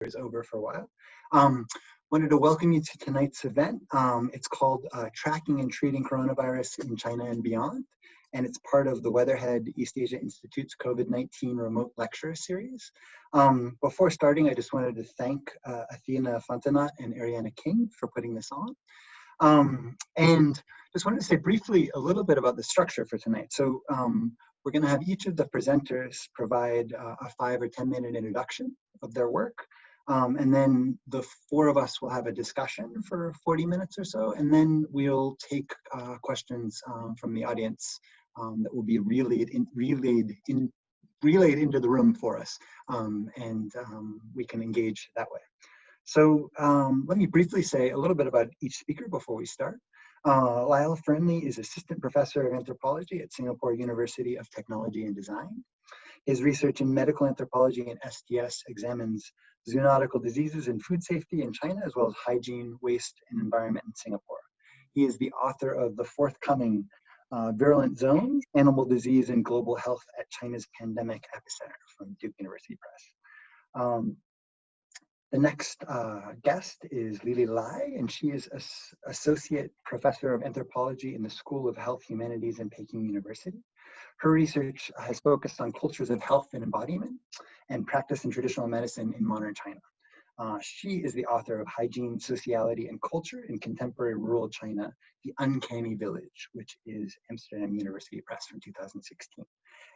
is over for a while. Wanted to welcome you to tonight's event. It's called Tracking and Treating Coronavirus in China and Beyond, and it's part of the Weatherhead East Asia Institute's COVID-19 Remote Lecture Series. Before starting, I just wanted to thank Athena Fontenot and Ariana King for putting this on. And just wanted to say briefly a little bit about the structure for tonight. So we're going to have each of the presenters provide a 5 or 10 minute introduction of their work. And then the four of us will have a discussion for 40 minutes or so, and then we'll take questions from the audience that will be relayed into the room for us, and we can engage that way. So let me briefly say a little bit about each speaker before we start. Lyle Fernley is Assistant Professor of Anthropology at Singapore University of Technology and Design. His research in medical anthropology and STS examines zoonotical diseases and food safety in China, as well as hygiene, waste, and environment in Singapore. He is the author of the forthcoming Virulent Zones, Animal Disease and Global Health at China's Pandemic Epicenter from Duke University Press. The next guest is Lili Lai, and she is Associate Professor of Anthropology in the School of Health Humanities in Peking University. Her research has focused on cultures of health and embodiment and practice in traditional medicine in modern China. She is the author of Hygiene, Sociality, and Culture in Contemporary Rural China, The Uncanny Village, which is Amsterdam University Press from 2016.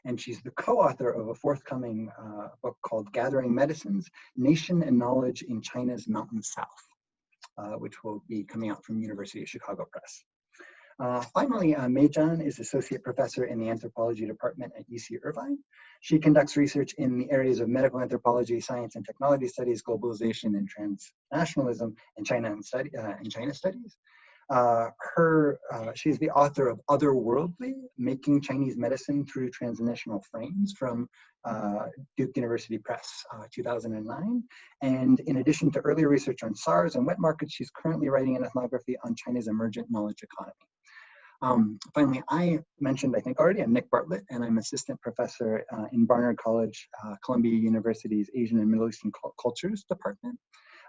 And she's the co-author of a forthcoming book called Gathering Medicines, Nation and Knowledge in China's Mountain South, which will be coming out from University of Chicago Press. Finally, Mei Zhan is Associate Professor in the Anthropology Department at UC Irvine. She conducts research in the areas of medical anthropology, science and technology studies, globalization and transnationalism, and China studies. She's the author of Otherworldly, Making Chinese Medicine Through Transnational Frames from Duke University Press, 2009. And in addition to earlier research on SARS and wet markets, she's currently writing an ethnography on China's emergent knowledge economy. Finally, I mentioned, I think already, I'm Nick Bartlett, and I'm Assistant Professor in Barnard College, Columbia University's Asian and Middle Eastern Cultures Department.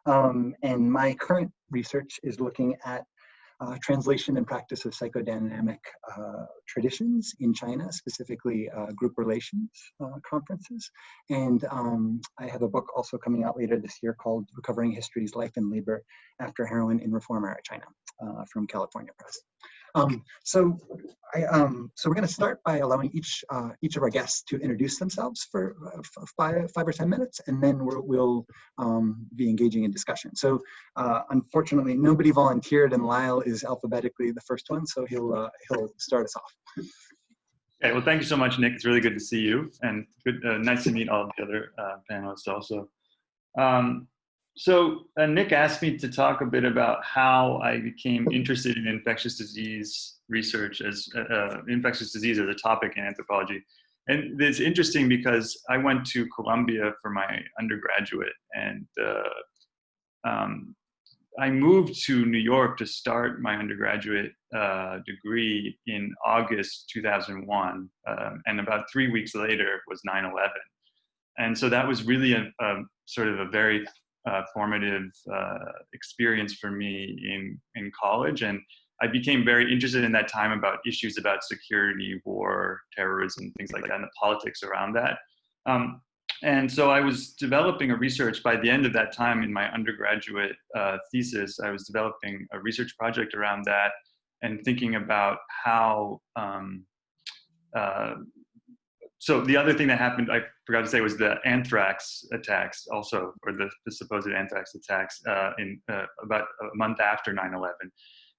And my current research is looking at translation and practice of psychodynamic traditions in China, specifically group relations conferences. And I have a book also coming out later this year called Recovering History's Life and Labor After Heroin in Reform Era China from California Press. So we're going to start by allowing each of our guests to introduce themselves for 5 or 10 minutes, and then we'll be engaging in discussion. So unfortunately, nobody volunteered, and Lyle is alphabetically the first one, so he'll start us off. Okay, well, thank you so much, Nick. It's really good to see you, and nice to meet all of the other panelists also. So Nick asked me to talk a bit about how I became interested in infectious disease research as infectious disease as a topic in anthropology. And it's interesting because I went to Columbia for my undergraduate, and I moved to New York to start my undergraduate degree in August 2001, and about 3 weeks later was 9/11. And so that was really a sort of a very formative experience for me in college, and I became very interested in that time about issues about security, war, terrorism, things like that, and the politics around that. And so I was developing a research by the end of that time in my undergraduate thesis. I was developing a research project around that and thinking about how so the other thing that happened, I forgot to say, was the anthrax attacks also, or the supposed anthrax attacks in about a month after 9/11.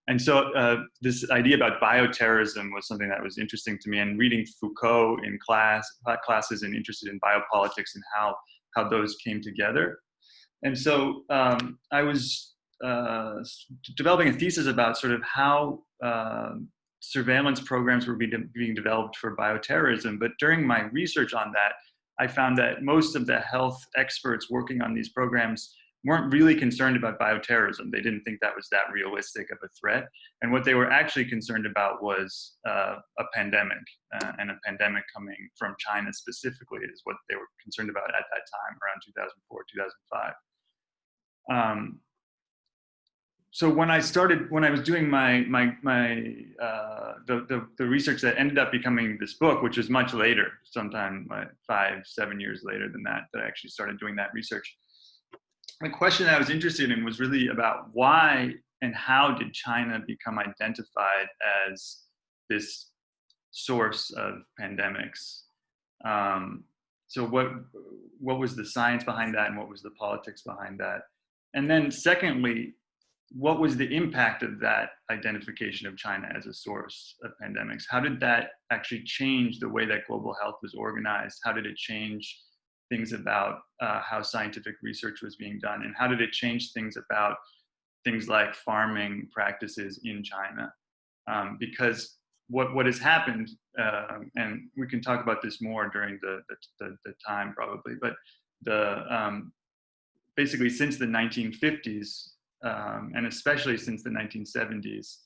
And so this idea about bioterrorism was something that was interesting to me, and reading Foucault in classes and interested in biopolitics and how those came together. And so I was developing a thesis about sort of how surveillance programs were being developed for bioterrorism. But during my research on that, I found that most of the health experts working on these programs weren't really concerned about bioterrorism. They didn't think that was that realistic of a threat. And what they were actually concerned about was a pandemic, and a pandemic coming from China specifically is what they were concerned about at that time, around 2004, 2005. So when I was doing the research that ended up becoming this book, which was much later, sometime 5-7 years later than that I actually started doing that research. The question I was interested in was really about why and how did China become identified as this source of pandemics? So what was the science behind that, and what was the politics behind that? And then secondly, what was the impact of that identification of China as a source of pandemics? How did that actually change the way that global health was organized? How did it change things about how scientific research was being done? And how did it change things about things like farming practices in China? Because what has happened, and we can talk about this more during the time probably, but basically since the 1950s, and especially since the 1970s,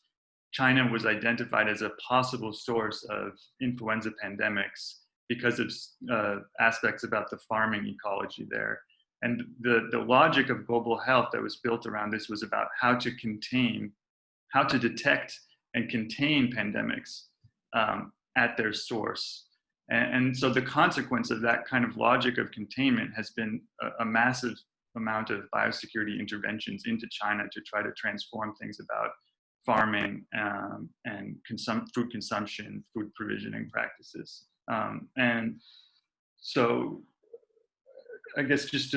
China was identified as a possible source of influenza pandemics because of aspects about the farming ecology there. And the logic of global health that was built around this was about how to detect and contain pandemics at their source. And so the consequence of that kind of logic of containment has been a massive amount of biosecurity interventions into China to try to transform things about farming and food consumption, food provisioning practices. And so I guess just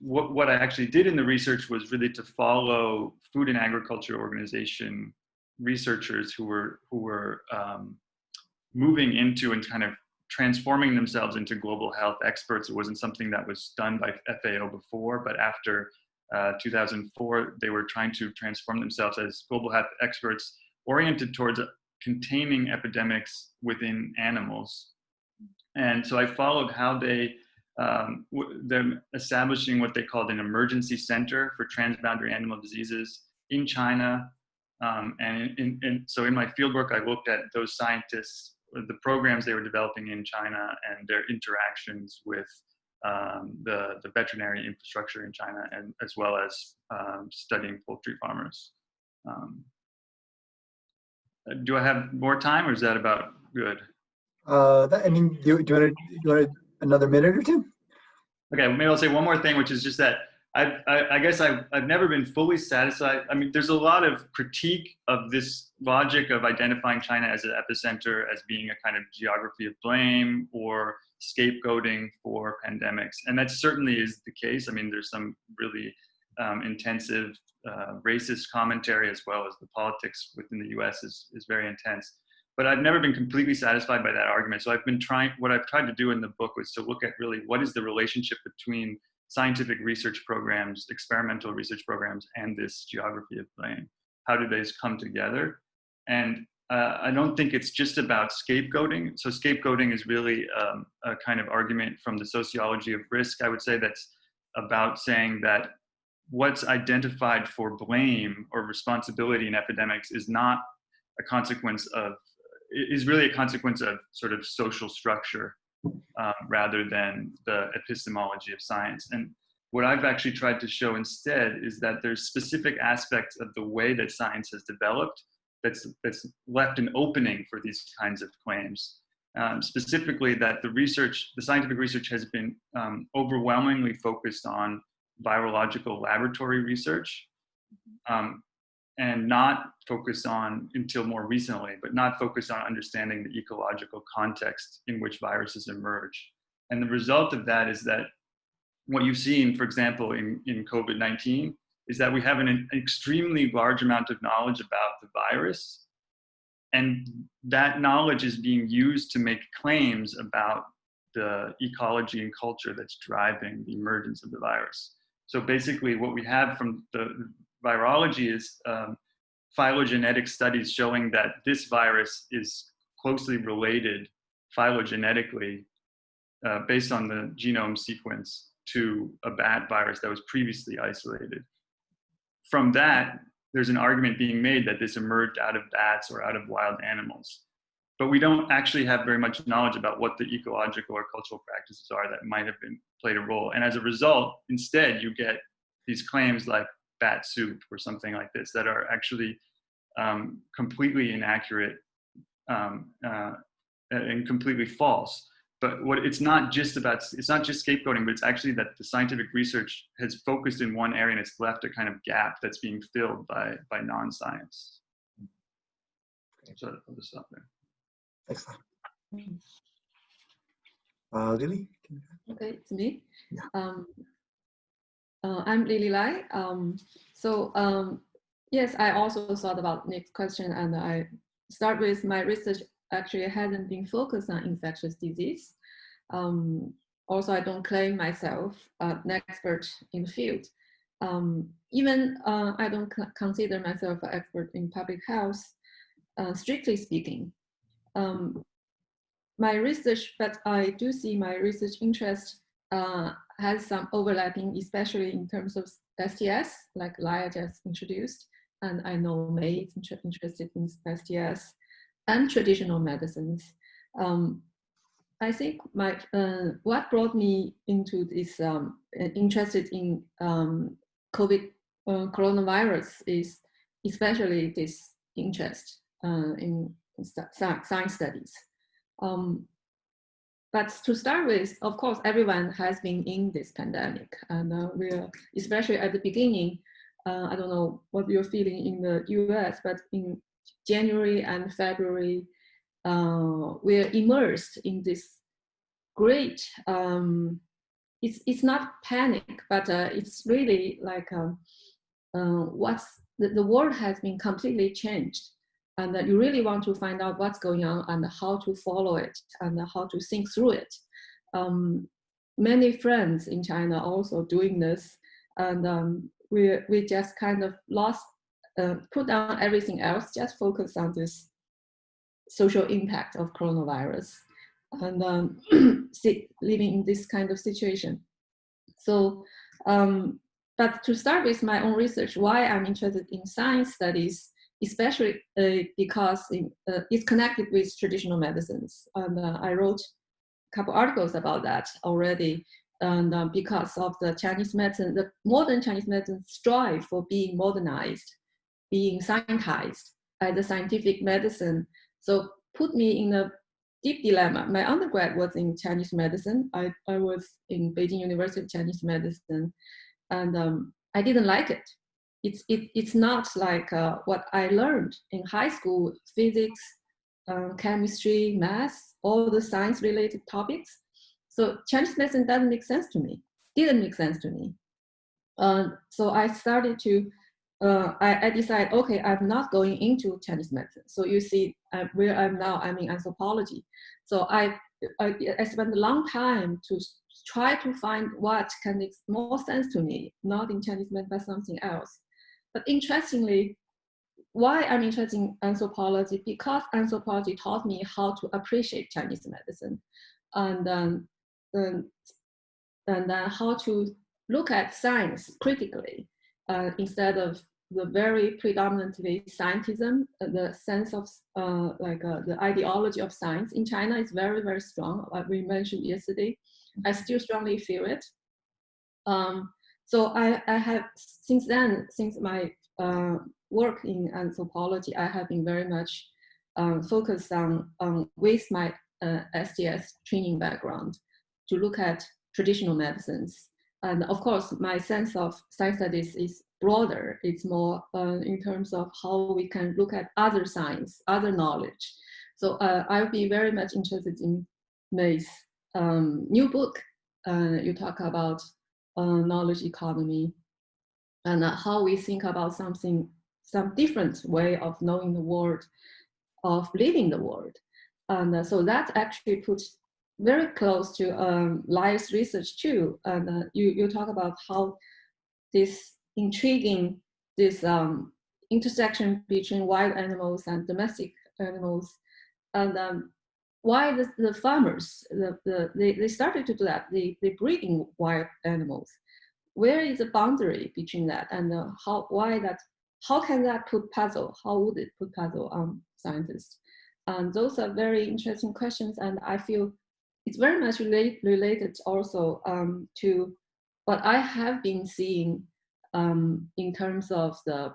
what I actually did in the research was really to follow Food and Agriculture Organization researchers who were moving into and kind of transforming themselves into global health experts. It wasn't something that was done by FAO before, but after 2004, they were trying to transform themselves as global health experts oriented towards containing epidemics within animals. And so I followed how they're establishing what they called an emergency center for transboundary animal diseases in China. And so in my fieldwork, I looked at those scientists, the programs they were developing in China and their interactions with the veterinary infrastructure in China, and as well as studying poultry farmers. Do I have more time, or is that about good? I mean, do you want another minute or two? Okay, maybe I'll say one more thing, which is just that I guess I've never been fully satisfied. I mean, there's a lot of critique of this logic of identifying China as an epicenter as being a kind of geography of blame or scapegoating for pandemics. And that certainly is the case. I mean, there's some really intensive racist commentary, as well as the politics within the US is very intense. But I've never been completely satisfied by that argument. So what I've tried to do in the book was to look at really what is the relationship between scientific research programs, experimental research programs, and this geography of blame. How do these come together? And I don't think it's just about scapegoating. So scapegoating is really a kind of argument from the sociology of risk, I would say, that's about saying that what's identified for blame or responsibility in epidemics is not a consequence of, is really a consequence of sort of social structure rather than the epistemology of science. And what I've actually tried to show instead is that there's specific aspects of the way that science has developed that's left an opening for these kinds of claims. Specifically that the scientific research has been overwhelmingly focused on virological laboratory research, and not focused on, until more recently, but not focused on understanding the ecological context in which viruses emerge. And the result of that is that what you've seen, for example, in COVID-19, is that we have an extremely large amount of knowledge about the virus, and that knowledge is being used to make claims about the ecology and culture that's driving the emergence of the virus. So basically what we have from the virology is phylogenetic studies showing that this virus is closely related phylogenetically based on the genome sequence to a bat virus that was previously isolated. From that, there's an argument being made that this emerged out of bats or out of wild animals. But we don't actually have very much knowledge about what the ecological or cultural practices are that might have played a role. And as a result, instead, you get these claims like bat soup or something like this that are actually completely inaccurate and completely false. But what it's not just scapegoating, but it's actually that the scientific research has focused in one area and it's left a kind of gap that's being filled by non-science. So I'll just stop there. Excellent. Lily? Okay, it's me. Yeah. I'm Lily Lai. Yes, I also thought about next question, and I start with my research actually hasn't been focused on infectious disease. Also, I don't claim myself an expert in the field. Even I don't consider myself an expert in public health, strictly speaking. My research, but I do see my research interest has some overlapping, especially in terms of STS, like Laia just introduced, and I know May is interested in STS and traditional medicines. I think my what brought me into this interested in COVID coronavirus is especially this interest in science studies. But to start with, of course, everyone has been in this pandemic, and we're, especially at the beginning, I don't know what you're feeling in the US, but in January and February, we're immersed in this great, it's not panic, but it's really like the world has been completely changed. And that you really want to find out what's going on and how to follow it and how to think through it. Many friends in China also doing this, and we just kind of lost, put down everything else, just focus on this social impact of coronavirus and living in this kind of situation. So, but to start with my own research, why I'm interested in science studies, especially because it's connected with traditional medicines. And I wrote a couple articles about that already. And because of the Chinese medicine, the modern Chinese medicine strive for being modernized, being scientized as a scientific medicine. So put me in a deep dilemma. My undergrad was in Chinese medicine. I was in Beijing University of Chinese Medicine, and I didn't like it. It's not like what I learned in high school, physics, chemistry, math, all the science-related topics. So Chinese medicine doesn't make sense to me, didn't make sense to me. So I started to, I decided, okay, I'm not going into Chinese medicine. So you see where I'm now, I'm in anthropology. So I spent a long time to try to find what can make more sense to me, not in Chinese medicine, but something else. But interestingly, why I'm interested in anthropology, because anthropology taught me how to appreciate Chinese medicine, and how to look at science critically instead of the very predominantly scientism. The sense of the ideology of science in China is very, very strong. Like we mentioned yesterday, I still strongly feel it. So I have, since then, since my work in anthropology, I have been very much focused on with my STS training background to look at traditional medicines. And of course, my sense of science studies is broader. It's more in terms of how we can look at other science, other knowledge. So I'll be very much interested in May's new book. You talk about knowledge economy and how we think about some different way of knowing the world, of living the world. And so that actually puts very close to Lai's research too. And you talk about how this intriguing, this intersection between wild animals and domestic animals, and why the farmers, they started to do that, they breeding wild animals. Where is the boundary between that, and how can that put puzzle? How would it put puzzle on scientists? And those are very interesting questions, and I feel it's very much related also to what I have been seeing in terms of the,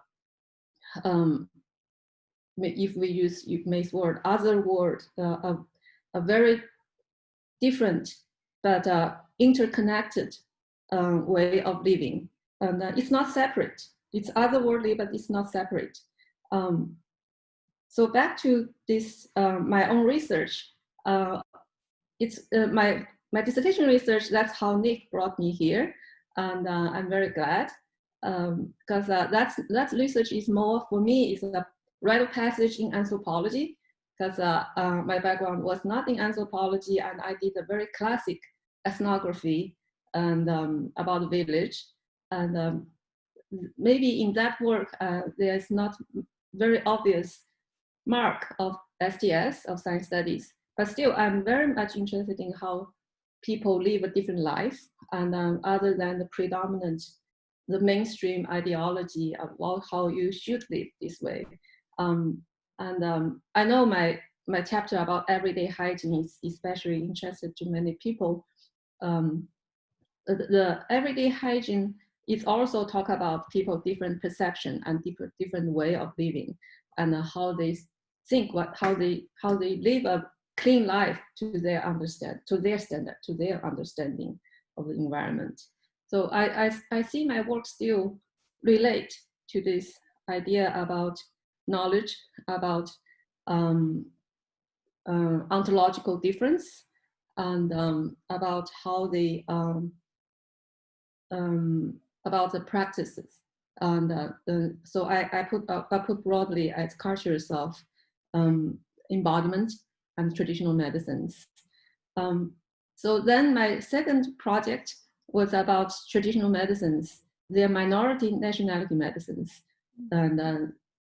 if we use May's word, other word, a very different but interconnected way of living. And it's not separate. It's otherworldly, but it's not separate. So back to this, my own research. It's my dissertation research. That's how Nick brought me here, and I'm very glad because that research is more for me is a rite of passage in anthropology. Because my background was not in anthropology, and I did a very classic ethnography and about the village, and maybe in that work there is not very obvious mark of STS, of science studies, but still I'm very much interested in how people live a different life, and other than the predominant, the mainstream ideology of how you should live this way. I know my chapter about everyday hygiene is especially interested to many people. The everyday hygiene is also talk about people different perception and different way of living, and how they think, how they live a clean life to their standard, to their understanding of the environment. So I see my work still relate to this idea about knowledge, about ontological difference, and about how they about the practices. And so I put broadly as cultures of embodiment and traditional medicines. So then my second project was about traditional medicines. They're minority nationality medicines, and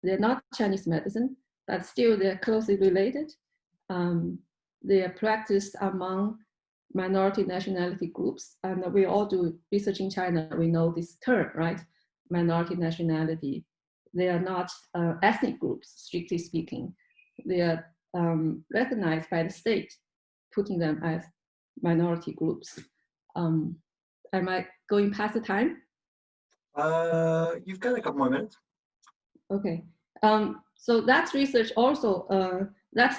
they're not Chinese medicine, but still they're closely related. They are practiced among minority nationality groups, and we all do research in China. We know this term, right? Minority nationality. They are not ethnic groups, strictly speaking. They are recognized by the state, putting them as minority groups. Am I going past the time? You've got a couple more minutes. Okay. So that's research also. That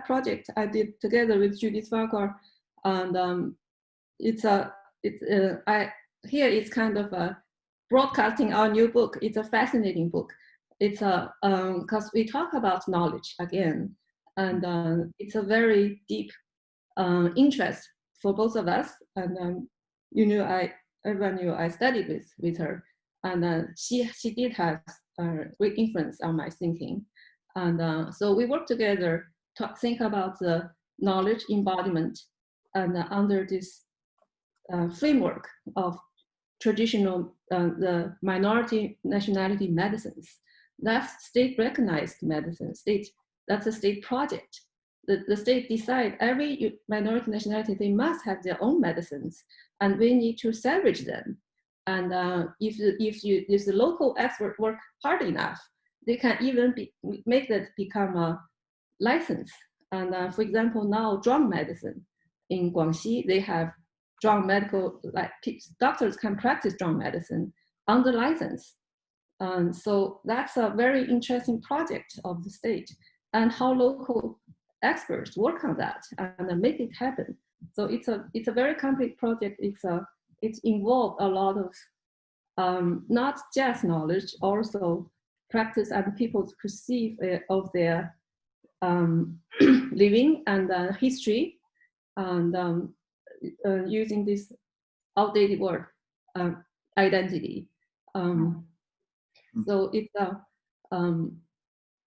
project I did together with Judith Farquhar, and here it's kind of a broadcasting our new book. It's a fascinating book. It's a because we talk about knowledge again, and it's a very deep interest for both of us. And everyone knew I studied with her, and she did have great influence on my thinking. And so we work together to think about the knowledge embodiment, and under this framework of traditional, the minority nationality medicines. That's state-recognized medicine. That's a state project. The state decide every minority nationality, they must have their own medicines, and we need to salvage them. And if the local expert work hard enough, they can even make that become a license. And for example, now drug medicine in Guangxi, they have drug medical, like doctors can practice drug medicine under license. So that's a very interesting project of the state, and how local experts work on that and make it happen. So it's a very complex project. It's involved a lot of not just knowledge, also practice and people's perceive of their living and history, and using this outdated word, identity. So it's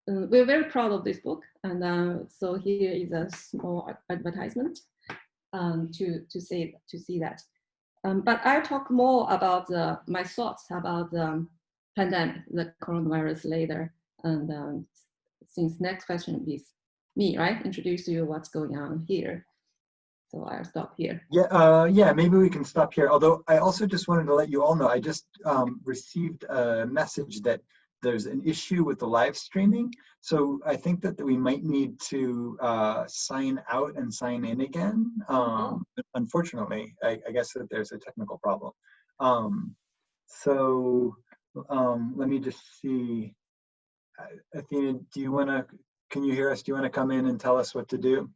we're very proud of this book, and so here is a small advertisement to see that. But I'll talk more about my thoughts about the pandemic, the coronavirus later. And since next question is me, right? Introduce you what's going on here. So I'll stop here. Yeah, maybe we can stop here. Although I also just wanted to let you all know, I just received a message that there's an issue with the live streaming. So I think that we might need to sign out and sign in again. Unfortunately, I guess that there's a technical problem. So let me just see. Athena, do you want to, can you hear us? Do you want to come in and tell us what to do?